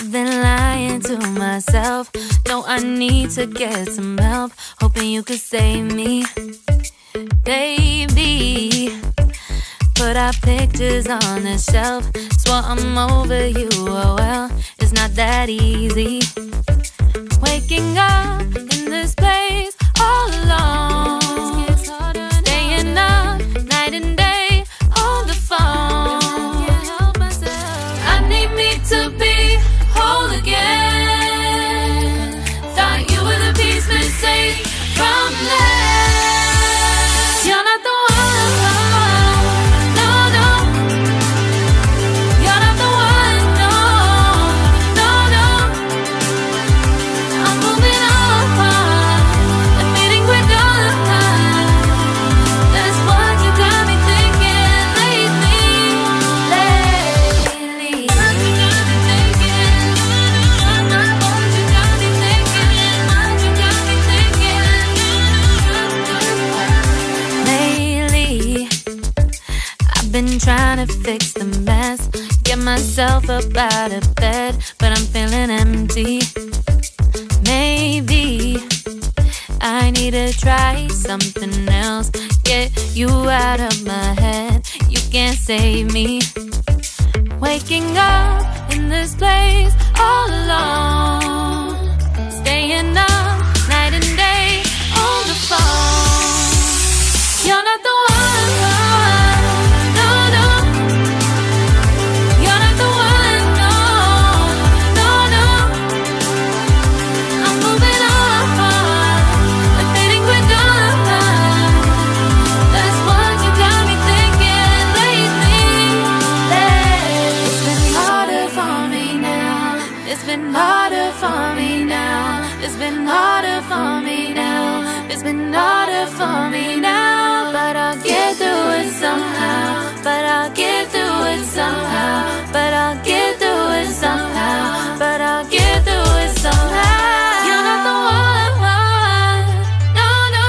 I've been lying to myself. No, I need to get some help. Hoping you could save me, baby. Put our pictures on the shelf. Swore I'm over you, oh well, it's not that easy. Waking up in this place all alone, staying up night and day on the phone. I need me to be whole again. Thought you were the piece missing from last. You're not the one. Been trying to fix the mess, get myself up out of bed, but I'm feeling empty. Maybe I need to try something else. Get you out of my head, you can't save me. Waking up in this place all alone, staying up night and day on the phone. You're not the one. It's been harder for me now. It's been harder for me now. It's been harder for me now. But I'll get through it somehow. But I'll get through it somehow. But I'll get through it somehow. But I'll get through it somehow. You're not the one. No, no.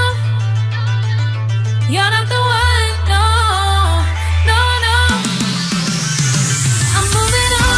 You're not the one. No, no, no. I'm moving on.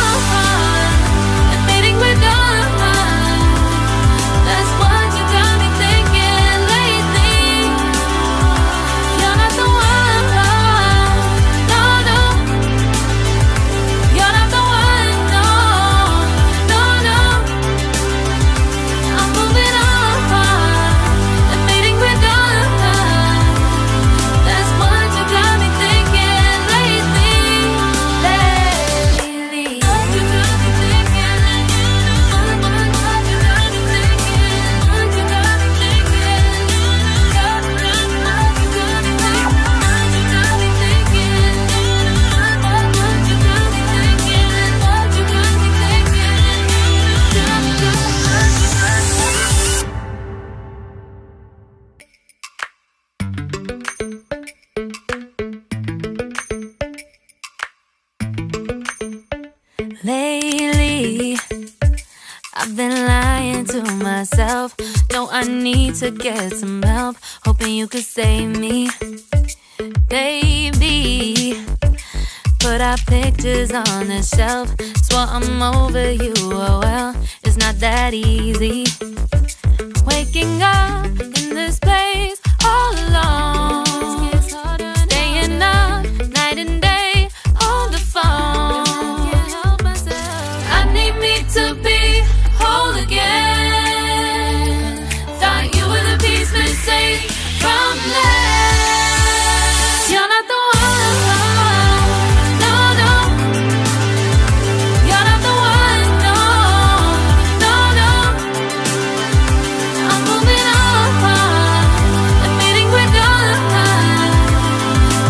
Lately, I've been lying to myself. No, I need to get some help. Hoping you could save me, baby. Put our pictures on the shelf. Swore I'm over you, oh well, it's not that easy. Waking up in this place all alone, staying up night and day on the phone. To be whole again. Thought you were the piece missing from last. You're not the one. No, no. You're not the one. No, no, no. I'm moving on. Admitting we're done.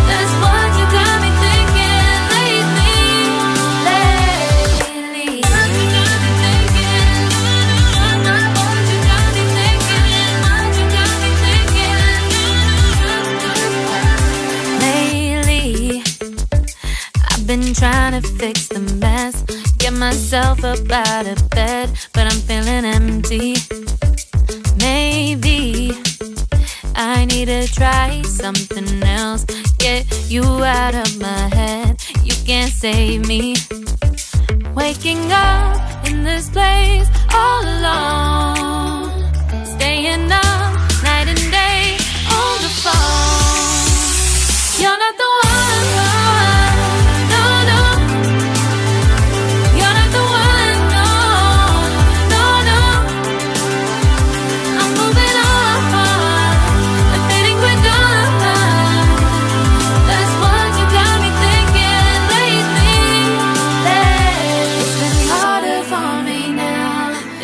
That's what you got me thinking lately. Been trying to fix the mess, get myself up out of bed, but I'm feeling empty. Maybe I need to try something else. Get you out of my head, you can't save me. Waking up in this place all alone, staying up night and day on the phone. You're not the one, no, no. You're not the one, no, no, no. I'm moving on, I'm fading quick on. That's what you got me thinking lately. It's been harder for me now.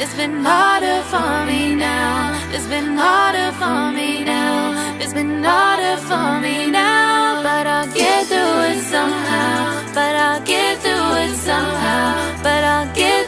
It's been harder for me now. It's been harder for me now. It's been harder for me now. But I'll get through it somehow. But I'll get through it somehow. But I'll get